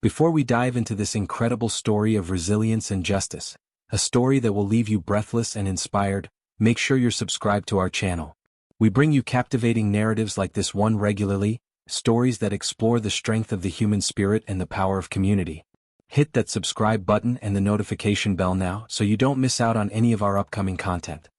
Before we dive into this incredible story of resilience and justice, a story that will leave you breathless and inspired, make sure you're subscribed to our channel. We bring you captivating narratives like this one regularly, stories that explore the strength of the human spirit and the power of community. Hit that subscribe button and the notification bell now so you don't miss out on any of our upcoming content.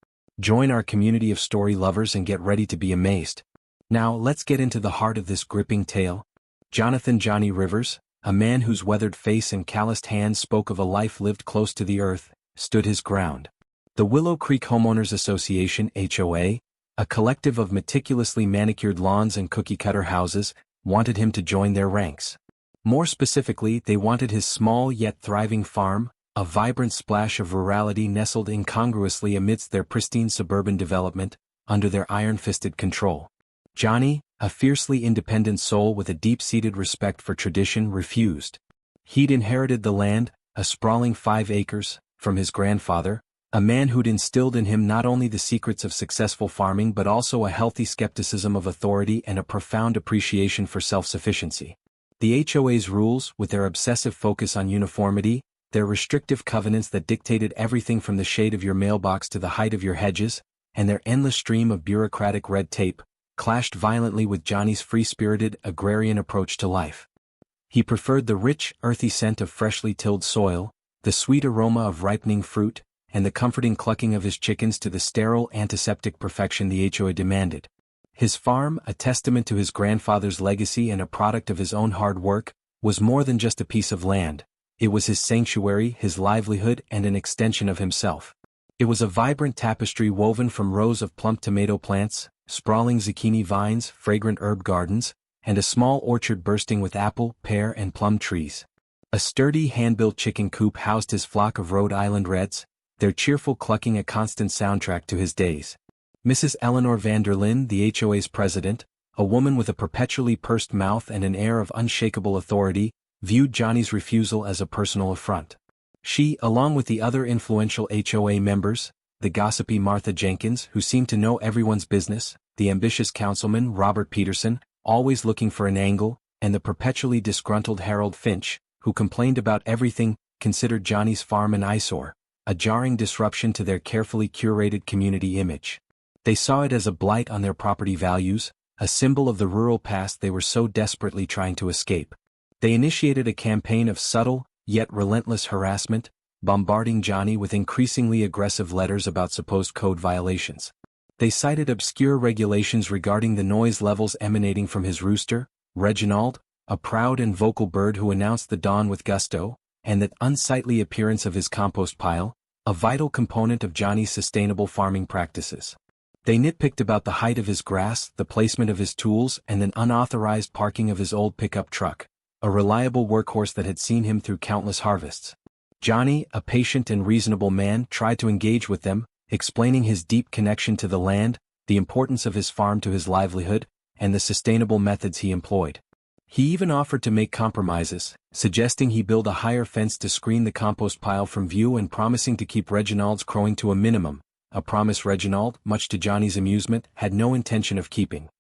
Join our community of story lovers and get ready to be amazed. Now let's get into the heart of this gripping tale. Jonathan "Johnny" Rivers, a man whose weathered face and calloused hands spoke of a life lived close to the earth, stood his ground. The Willow Creek Homeowners Association (HOA), a collective of meticulously manicured lawns and cookie-cutter houses, wanted him to join their ranks. More specifically, they wanted his small yet thriving farm, a vibrant splash of rurality nestled incongruously amidst their pristine suburban development, under their iron-fisted control. Johnny, a fiercely independent soul with a deep-seated respect for tradition, refused. He'd inherited the land, a sprawling 5 acres, from his grandfather, a man who'd instilled in him not only the secrets of successful farming but also a healthy skepticism of authority and a profound appreciation for self-sufficiency. The HOA's rules, with their obsessive focus on uniformity, their restrictive covenants that dictated everything from the shade of your mailbox to the height of your hedges, and their endless stream of bureaucratic red tape, clashed violently with Johnny's free-spirited, agrarian approach to life. He preferred the rich, earthy scent of freshly tilled soil, the sweet aroma of ripening fruit, and the comforting clucking of his chickens to the sterile, antiseptic perfection the HOA demanded. His farm, a testament to his grandfather's legacy and a product of his own hard work, was more than just a piece of land. It was his sanctuary, his livelihood, and an extension of himself. It was a vibrant tapestry woven from rows of plump tomato plants, sprawling zucchini vines, fragrant herb gardens, and a small orchard bursting with apple, pear, and plum trees. A sturdy hand-built chicken coop housed his flock of Rhode Island Reds, their cheerful clucking a constant soundtrack to his days. Mrs. Eleanor van der Linde, the HOA's president, a woman with a perpetually pursed mouth and an air of unshakable authority, viewed Johnny's refusal as a personal affront. She, along with the other influential HOA members, the gossipy Martha Jenkins, who seemed to know everyone's business, the ambitious councilman Robert Peterson, always looking for an angle, and the perpetually disgruntled Harold Finch, who complained about everything, considered Johnny's farm an eyesore, a jarring disruption to their carefully curated community image. They saw it as a blight on their property values, a symbol of the rural past they were so desperately trying to escape. They initiated a campaign of subtle, yet relentless harassment, bombarding Johnny with increasingly aggressive letters about supposed code violations. They cited obscure regulations regarding the noise levels emanating from his rooster, Reginald, a proud and vocal bird who announced the dawn with gusto, and the unsightly appearance of his compost pile, a vital component of Johnny's sustainable farming practices. They nitpicked about the height of his grass, the placement of his tools, and the unauthorized parking of his old pickup truck, a reliable workhorse that had seen him through countless harvests. Johnny, a patient and reasonable man, tried to engage with them, explaining his deep connection to the land, the importance of his farm to his livelihood, and the sustainable methods he employed. He even offered to make compromises, suggesting he build a higher fence to screen the compost pile from view and promising to keep Reginald's crowing to a minimum, a promise Reginald, much to Johnny's amusement, had no intention of keeping.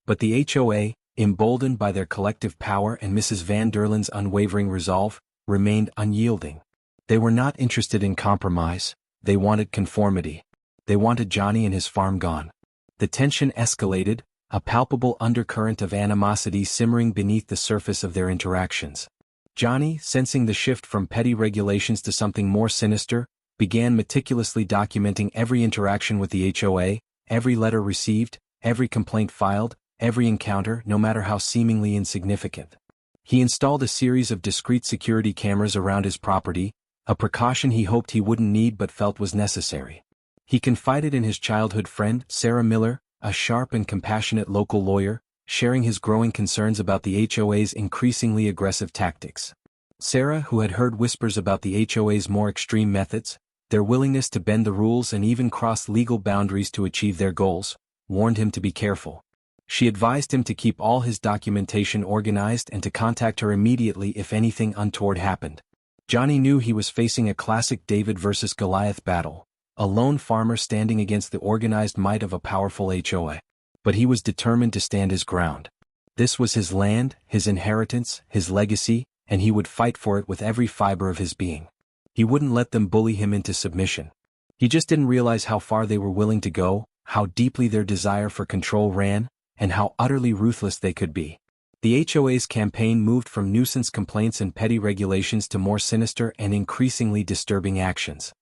But the HOA, emboldened by their collective power and Mrs. van der Linde's unwavering resolve, remained unyielding. They were not interested in compromise, they wanted conformity. They wanted Johnny and his farm gone. The tension escalated, a palpable undercurrent of animosity simmering beneath the surface of their interactions. Johnny, sensing the shift from petty regulations to something more sinister, began meticulously documenting every interaction with the HOA, every letter received, every complaint filed, every encounter, no matter how seemingly insignificant. He installed a series of discreet security cameras around his property, a precaution he hoped he wouldn't need but felt was necessary. He confided in his childhood friend, Sarah Miller, a sharp and compassionate local lawyer, sharing his growing concerns about the HOA's increasingly aggressive tactics. Sarah, who had heard whispers about the HOA's more extreme methods, their willingness to bend the rules and even cross legal boundaries to achieve their goals, warned him to be careful. She advised him to keep all his documentation organized and to contact her immediately if anything untoward happened. Johnny knew he was facing a classic David versus Goliath battle, a lone farmer standing against the organized might of a powerful HOA. But he was determined to stand his ground. This was his land, his inheritance, his legacy, and he would fight for it with every fiber of his being. He wouldn't let them bully him into submission. He just didn't realize how far they were willing to go, how deeply their desire for control ran, and how utterly ruthless they could be. The HOA's campaign moved from nuisance complaints and petty regulations to more sinister and increasingly disturbing actions.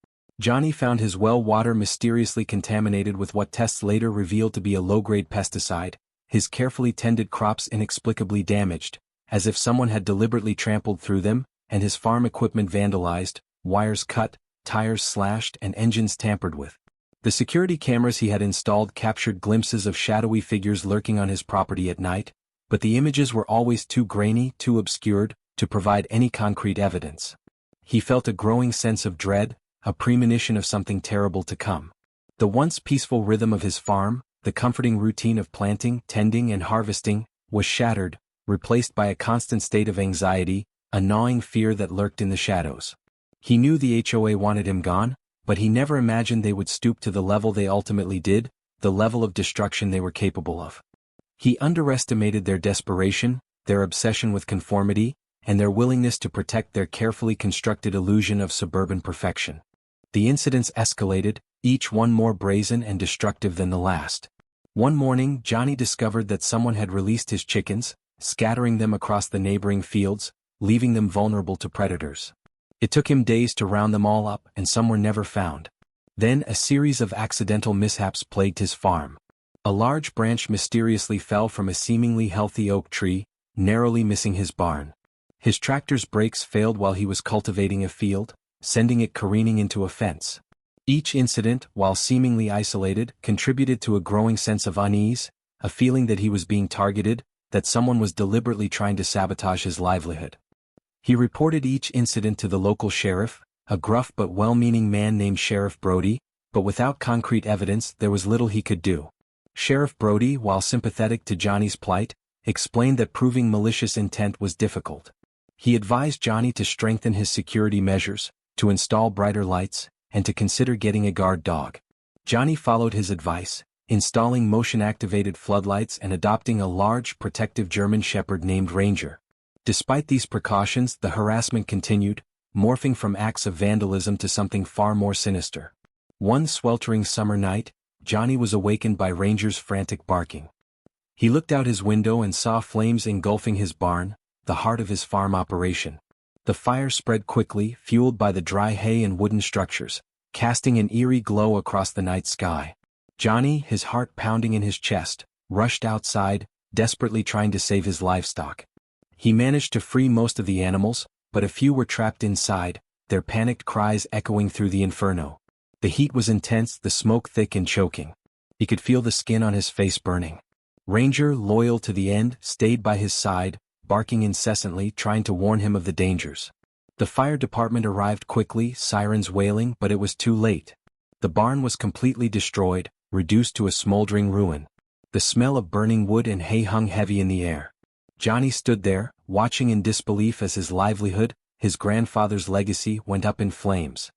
Johnny found his well water mysteriously contaminated with what tests later revealed to be a low-grade pesticide, his carefully tended crops inexplicably damaged, as if someone had deliberately trampled through them, and his farm equipment vandalized, wires cut, tires slashed, and engines tampered with. The security cameras he had installed captured glimpses of shadowy figures lurking on his property at night, but the images were always too grainy, too obscured, to provide any concrete evidence. He felt a growing sense of dread, a premonition of something terrible to come. The once peaceful rhythm of his farm, the comforting routine of planting, tending, and harvesting, was shattered, replaced by a constant state of anxiety, a gnawing fear that lurked in the shadows. He knew the HOA wanted him gone, but he never imagined they would stoop to the level they ultimately did, the level of destruction they were capable of. He underestimated their desperation, their obsession with conformity, and their willingness to protect their carefully constructed illusion of suburban perfection. The incidents escalated, each one more brazen and destructive than the last. One morning, Johnny discovered that someone had released his chickens, scattering them across the neighboring fields, leaving them vulnerable to predators. It took him days to round them all up, and some were never found. Then a series of accidental mishaps plagued his farm. A large branch mysteriously fell from a seemingly healthy oak tree, narrowly missing his barn. His tractor's brakes failed while he was cultivating a field, sending it careening into a fence. Each incident, while seemingly isolated, contributed to a growing sense of unease, a feeling that he was being targeted, that someone was deliberately trying to sabotage his livelihood. He reported each incident to the local sheriff, a gruff but well-meaning man named Sheriff Brody, but without concrete evidence there was little he could do. Sheriff Brody, while sympathetic to Johnny's plight, explained that proving malicious intent was difficult. He advised Johnny to strengthen his security measures, to install brighter lights, and to consider getting a guard dog. Johnny followed his advice, installing motion-activated floodlights and adopting a large, protective German Shepherd named Ranger. Despite these precautions, the harassment continued, morphing from acts of vandalism to something far more sinister. One sweltering summer night, Johnny was awakened by Ranger's frantic barking. He looked out his window and saw flames engulfing his barn, the heart of his farm operation. The fire spread quickly, fueled by the dry hay and wooden structures, casting an eerie glow across the night sky. Johnny, his heart pounding in his chest, rushed outside, desperately trying to save his livestock. He managed to free most of the animals, but a few were trapped inside, their panicked cries echoing through the inferno. The heat was intense, the smoke thick and choking. He could feel the skin on his face burning. Ranger, loyal to the end, stayed by his side, barking incessantly, trying to warn him of the dangers. The fire department arrived quickly, sirens wailing, but it was too late. The barn was completely destroyed, reduced to a smoldering ruin. The smell of burning wood and hay hung heavy in the air. Johnny stood there, watching in disbelief as his livelihood, his grandfather's legacy, went up in flames.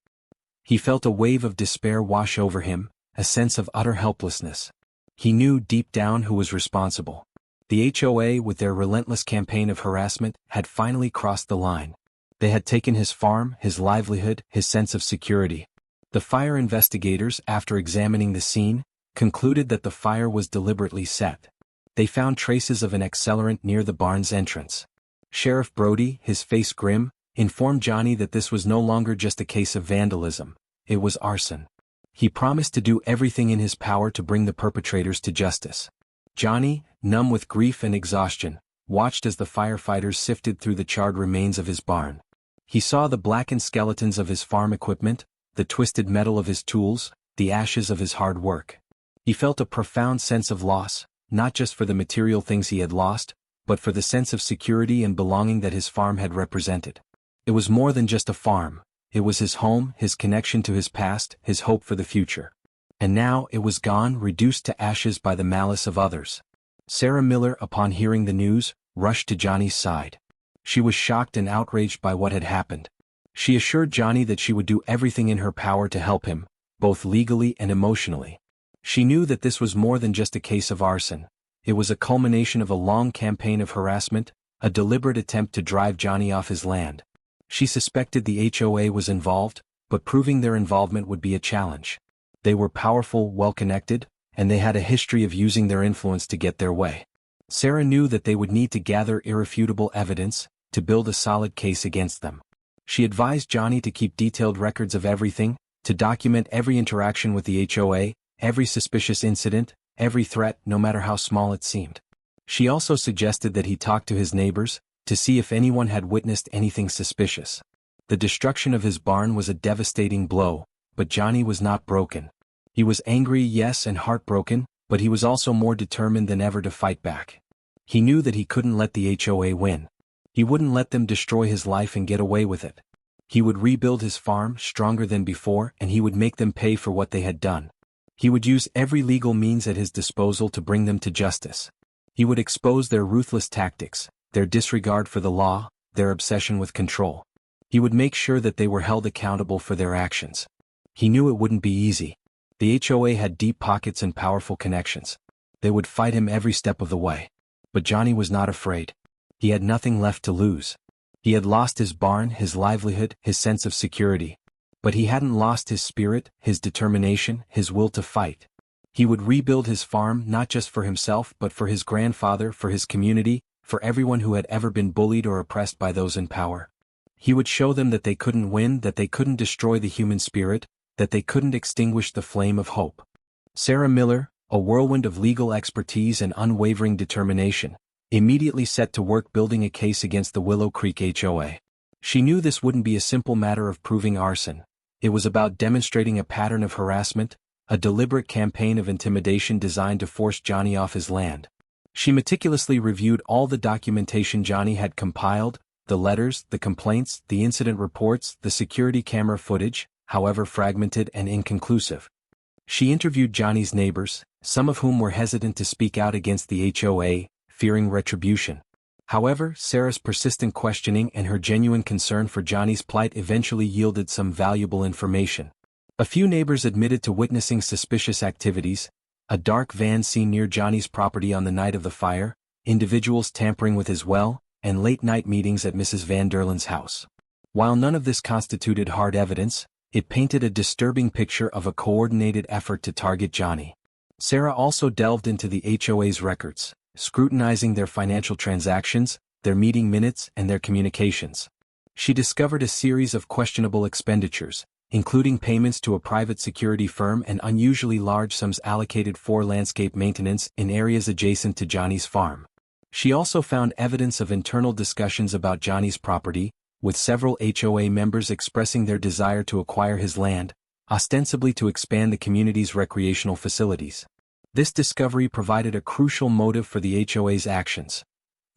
He felt a wave of despair wash over him, a sense of utter helplessness. He knew deep down who was responsible. The HOA, with their relentless campaign of harassment, had finally crossed the line. They had taken his farm, his livelihood, his sense of security. The fire investigators, after examining the scene, concluded that the fire was deliberately set. They found traces of an accelerant near the barn's entrance. Sheriff Brody, his face grim, informed Johnny that this was no longer just a case of vandalism, it was arson. He promised to do everything in his power to bring the perpetrators to justice. Johnny, numb with grief and exhaustion, watched as the firefighters sifted through the charred remains of his barn. He saw the blackened skeletons of his farm equipment, the twisted metal of his tools, the ashes of his hard work. He felt a profound sense of loss, not just for the material things he had lost, but for the sense of security and belonging that his farm had represented. It was more than just a farm, it was his home, his connection to his past, his hope for the future. And now it was gone, reduced to ashes by the malice of others. Sarah Miller, upon hearing the news, rushed to Johnny's side. She was shocked and outraged by what had happened. She assured Johnny that she would do everything in her power to help him, both legally and emotionally. She knew that this was more than just a case of arson. It was a culmination of a long campaign of harassment, a deliberate attempt to drive Johnny off his land. She suspected the HOA was involved, but proving their involvement would be a challenge. They were powerful, well-connected, and they had a history of using their influence to get their way. Sarah knew that they would need to gather irrefutable evidence to build a solid case against them. She advised Johnny to keep detailed records of everything, to document every interaction with the HOA, every suspicious incident, every threat, no matter how small it seemed. She also suggested that he talk to his neighbors, to see if anyone had witnessed anything suspicious. The destruction of his barn was a devastating blow, but Johnny was not broken. He was angry, yes, and heartbroken, but he was also more determined than ever to fight back. He knew that he couldn't let the HOA win. He wouldn't let them destroy his life and get away with it. He would rebuild his farm stronger than before, and he would make them pay for what they had done. He would use every legal means at his disposal to bring them to justice. He would expose their ruthless tactics, their disregard for the law, their obsession with control. He would make sure that they were held accountable for their actions. He knew it wouldn't be easy. The HOA had deep pockets and powerful connections. They would fight him every step of the way. But Johnny was not afraid. He had nothing left to lose. He had lost his barn, his livelihood, his sense of security. But he hadn't lost his spirit, his determination, his will to fight. He would rebuild his farm not just for himself but for his grandfather, for his community, for everyone who had ever been bullied or oppressed by those in power. He would show them that they couldn't win, that they couldn't destroy the human spirit, that they couldn't extinguish the flame of hope. Sarah Miller, a whirlwind of legal expertise and unwavering determination, immediately set to work building a case against the Willow Creek HOA. She knew this wouldn't be a simple matter of proving arson. It was about demonstrating a pattern of harassment, a deliberate campaign of intimidation designed to force Johnny off his land. She meticulously reviewed all the documentation Johnny had compiled, the letters, the complaints, the incident reports, the security camera footage, however fragmented and inconclusive. She interviewed Johnny's neighbors, some of whom were hesitant to speak out against the HOA, fearing retribution. However, Sarah's persistent questioning and her genuine concern for Johnny's plight eventually yielded some valuable information. A few neighbors admitted to witnessing suspicious activities: a dark van seen near Johnny's property on the night of the fire, individuals tampering with his well, and late-night meetings at Mrs. Van Derlen's house. While none of this constituted hard evidence, it painted a disturbing picture of a coordinated effort to target Johnny. Sarah also delved into the HOA's records, scrutinizing their financial transactions, their meeting minutes, and their communications. She discovered a series of questionable expenditures, including payments to a private security firm and unusually large sums allocated for landscape maintenance in areas adjacent to Johnny's farm. She also found evidence of internal discussions about Johnny's property, with several HOA members expressing their desire to acquire his land, ostensibly to expand the community's recreational facilities. This discovery provided a crucial motive for the HOA's actions.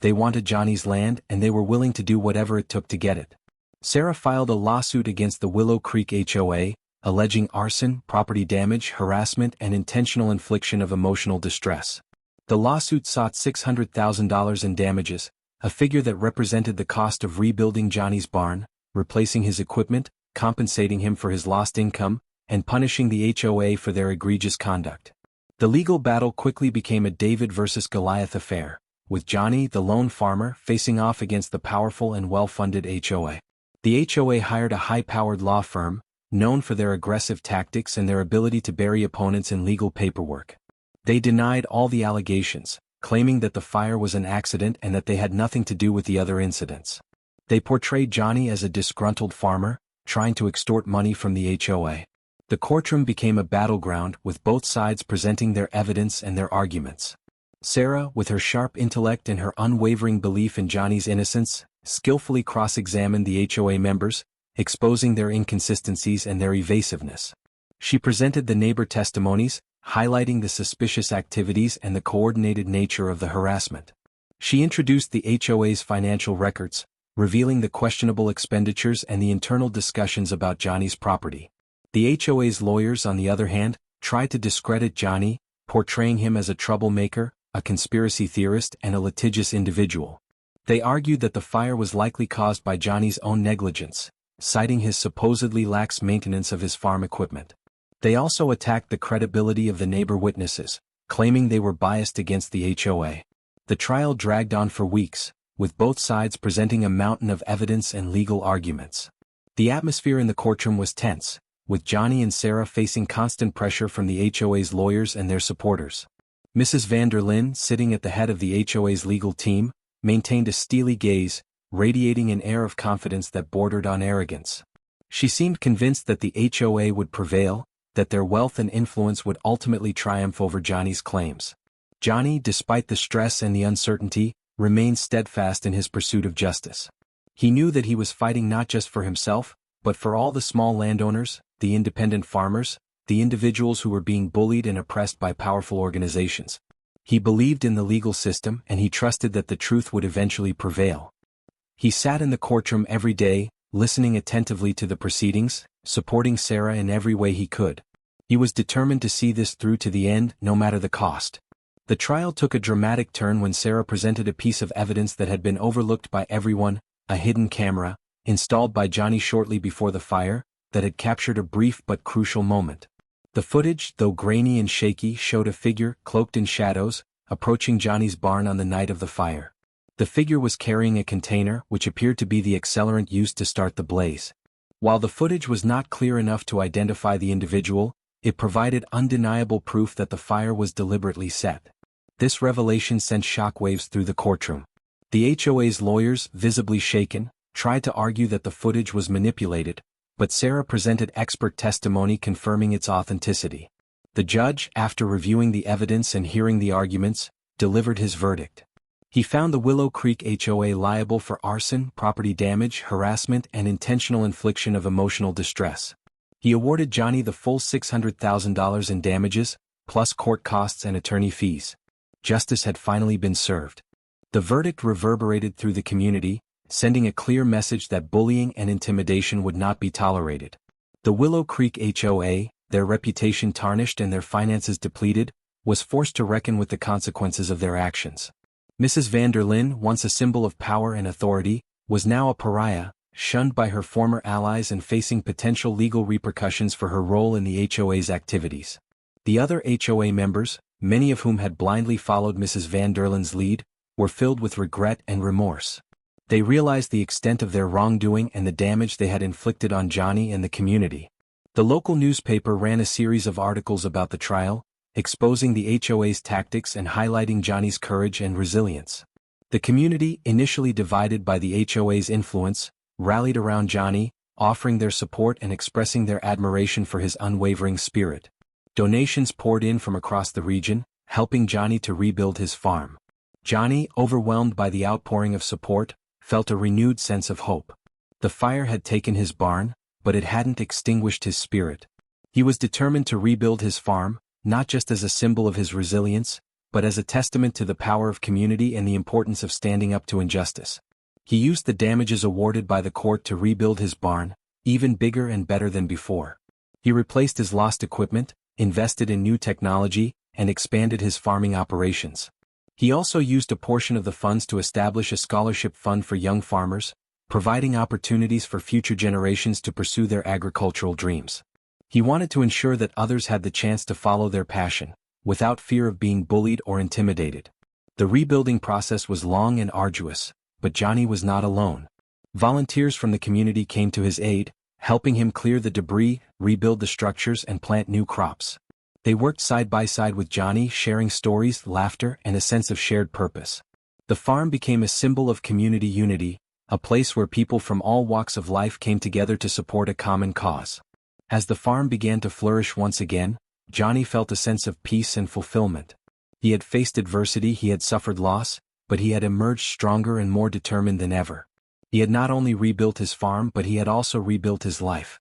They wanted Johnny's land and they were willing to do whatever it took to get it. Sarah filed a lawsuit against the Willow Creek HOA, alleging arson, property damage, harassment, and intentional infliction of emotional distress. The lawsuit sought $600,000 in damages, a figure that represented the cost of rebuilding Johnny's barn, replacing his equipment, compensating him for his lost income, and punishing the HOA for their egregious conduct. The legal battle quickly became a David versus Goliath affair, with Johnny, the lone farmer, facing off against the powerful and well-funded HOA. The HOA hired a high-powered law firm, known for their aggressive tactics and their ability to bury opponents in legal paperwork. They denied all the allegations, claiming that the fire was an accident and that they had nothing to do with the other incidents. They portrayed Johnny as a disgruntled farmer, trying to extort money from the HOA. The courtroom became a battleground, with both sides presenting their evidence and their arguments. Sarah, with her sharp intellect and her unwavering belief in Johnny's innocence, skillfully cross-examined the HOA members, exposing their inconsistencies and their evasiveness. She presented the neighbor testimonies, highlighting the suspicious activities and the coordinated nature of the harassment. She introduced the HOA's financial records, revealing the questionable expenditures and the internal discussions about Johnny's property. The HOA's lawyers, on the other hand, tried to discredit Johnny, portraying him as a troublemaker, a conspiracy theorist, and a litigious individual. They argued that the fire was likely caused by Johnny's own negligence, citing his supposedly lax maintenance of his farm equipment. They also attacked the credibility of the neighbor witnesses, claiming they were biased against the HOA. The trial dragged on for weeks, with both sides presenting a mountain of evidence and legal arguments. The atmosphere in the courtroom was tense, with Johnny and Sarah facing constant pressure from the HOA's lawyers and their supporters. Mrs. van der Linde, sitting at the head of the HOA's legal team, maintained a steely gaze, radiating an air of confidence that bordered on arrogance. She seemed convinced that the HOA would prevail, that their wealth and influence would ultimately triumph over Johnny's claims. Johnny, despite the stress and the uncertainty, remained steadfast in his pursuit of justice. He knew that he was fighting not just for himself, but for all the small landowners, the independent farmers, the individuals who were being bullied and oppressed by powerful organizations. He believed in the legal system and he trusted that the truth would eventually prevail. He sat in the courtroom every day, listening attentively to the proceedings, supporting Sarah in every way he could. He was determined to see this through to the end, no matter the cost. The trial took a dramatic turn when Sarah presented a piece of evidence that had been overlooked by everyone, a hidden camera, installed by Johnny shortly before the fire, that had captured a brief but crucial moment. The footage, though grainy and shaky, showed a figure, cloaked in shadows, approaching Johnny's barn on the night of the fire. The figure was carrying a container, which appeared to be the accelerant used to start the blaze. While the footage was not clear enough to identify the individual, it provided undeniable proof that the fire was deliberately set. This revelation sent shockwaves through the courtroom. The HOA's lawyers, visibly shaken, tried to argue that the footage was manipulated, but Sarah presented expert testimony confirming its authenticity. The judge, after reviewing the evidence and hearing the arguments, delivered his verdict. He found the Willow Creek HOA liable for arson, property damage, harassment, and intentional infliction of emotional distress. He awarded Johnny the full $600,000 in damages, plus court costs and attorney fees. Justice had finally been served. The verdict reverberated through the community, sending a clear message that bullying and intimidation would not be tolerated. The Willow Creek HOA, their reputation tarnished and their finances depleted, was forced to reckon with the consequences of their actions. Mrs. van der Linde, once a symbol of power and authority, was now a pariah, shunned by her former allies and facing potential legal repercussions for her role in the HOA's activities. The other HOA members, many of whom had blindly followed Mrs. van der Linde's lead, were filled with regret and remorse. They realized the extent of their wrongdoing and the damage they had inflicted on Johnny and the community. The local newspaper ran a series of articles about the trial, exposing the HOA's tactics and highlighting Johnny's courage and resilience. The community, initially divided by the HOA's influence, rallied around Johnny, offering their support and expressing their admiration for his unwavering spirit. Donations poured in from across the region, helping Johnny to rebuild his farm. Johnny, overwhelmed by the outpouring of support, felt a renewed sense of hope. The fire had taken his barn, but it hadn't extinguished his spirit. He was determined to rebuild his farm, not just as a symbol of his resilience, but as a testament to the power of community and the importance of standing up to injustice. He used the damages awarded by the court to rebuild his barn, even bigger and better than before. He replaced his lost equipment, invested in new technology, and expanded his farming operations. He also used a portion of the funds to establish a scholarship fund for young farmers, providing opportunities for future generations to pursue their agricultural dreams. He wanted to ensure that others had the chance to follow their passion, without fear of being bullied or intimidated. The rebuilding process was long and arduous, but Johnny was not alone. Volunteers from the community came to his aid, helping him clear the debris, rebuild the structures, and plant new crops. They worked side by side with Johnny, sharing stories, laughter, and a sense of shared purpose. The farm became a symbol of community unity, a place where people from all walks of life came together to support a common cause. As the farm began to flourish once again, Johnny felt a sense of peace and fulfillment. He had faced adversity, he had suffered loss, but he had emerged stronger and more determined than ever. He had not only rebuilt his farm, but he had also rebuilt his life.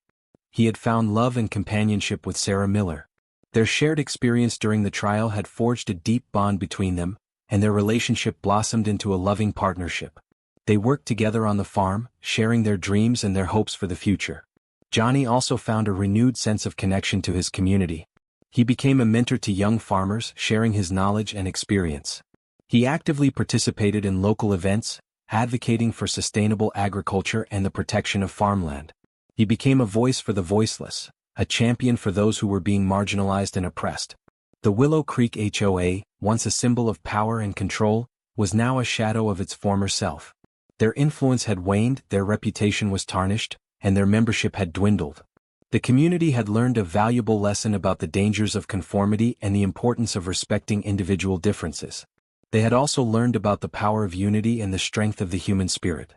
He had found love and companionship with Sarah Miller. Their shared experience during the trial had forged a deep bond between them, and their relationship blossomed into a loving partnership. They worked together on the farm, sharing their dreams and their hopes for the future. Johnny also found a renewed sense of connection to his community. He became a mentor to young farmers, sharing his knowledge and experience. He actively participated in local events, advocating for sustainable agriculture and the protection of farmland. He became a voice for the voiceless, a champion for those who were being marginalized and oppressed. The Willow Creek HOA, once a symbol of power and control, was now a shadow of its former self. Their influence had waned, their reputation was tarnished, and their membership had dwindled. The community had learned a valuable lesson about the dangers of conformity and the importance of respecting individual differences. They had also learned about the power of unity and the strength of the human spirit.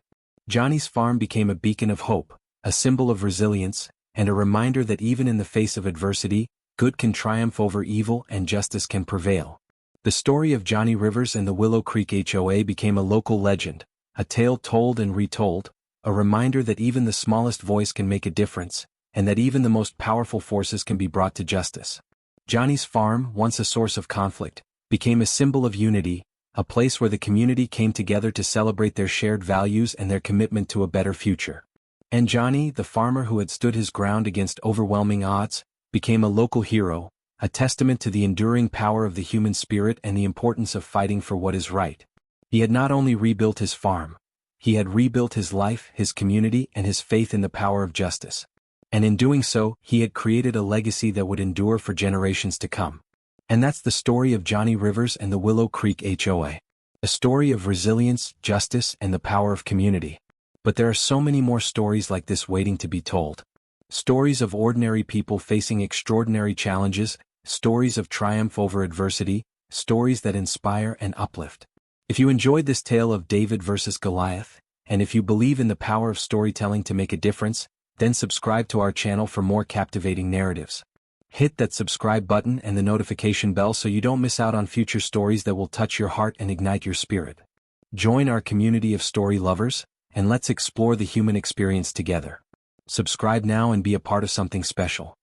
Johnny's farm became a beacon of hope, a symbol of resilience, and a reminder that even in the face of adversity, good can triumph over evil and justice can prevail. The story of Johnny Rivers and the Willow Creek HOA became a local legend, a tale told and retold, a reminder that even the smallest voice can make a difference, and that even the most powerful forces can be brought to justice. Johnny's farm, once a source of conflict, became a symbol of unity, a place where the community came together to celebrate their shared values and their commitment to a better future. And Johnny, the farmer who had stood his ground against overwhelming odds, became a local hero, a testament to the enduring power of the human spirit and the importance of fighting for what is right. He had not only rebuilt his farm, he had rebuilt his life, his community, and his faith in the power of justice. And in doing so, he had created a legacy that would endure for generations to come. And that's the story of Johnny Rivers and the Willow Creek HOA. A story of resilience, justice, and the power of community. But there are so many more stories like this waiting to be told. Stories of ordinary people facing extraordinary challenges, stories of triumph over adversity, stories that inspire and uplift. If you enjoyed this tale of David versus Goliath, and if you believe in the power of storytelling to make a difference, then subscribe to our channel for more captivating narratives. Hit that subscribe button and the notification bell so you don't miss out on future stories that will touch your heart and ignite your spirit. Join our community of story lovers, and let's explore the human experience together. Subscribe now and be a part of something special.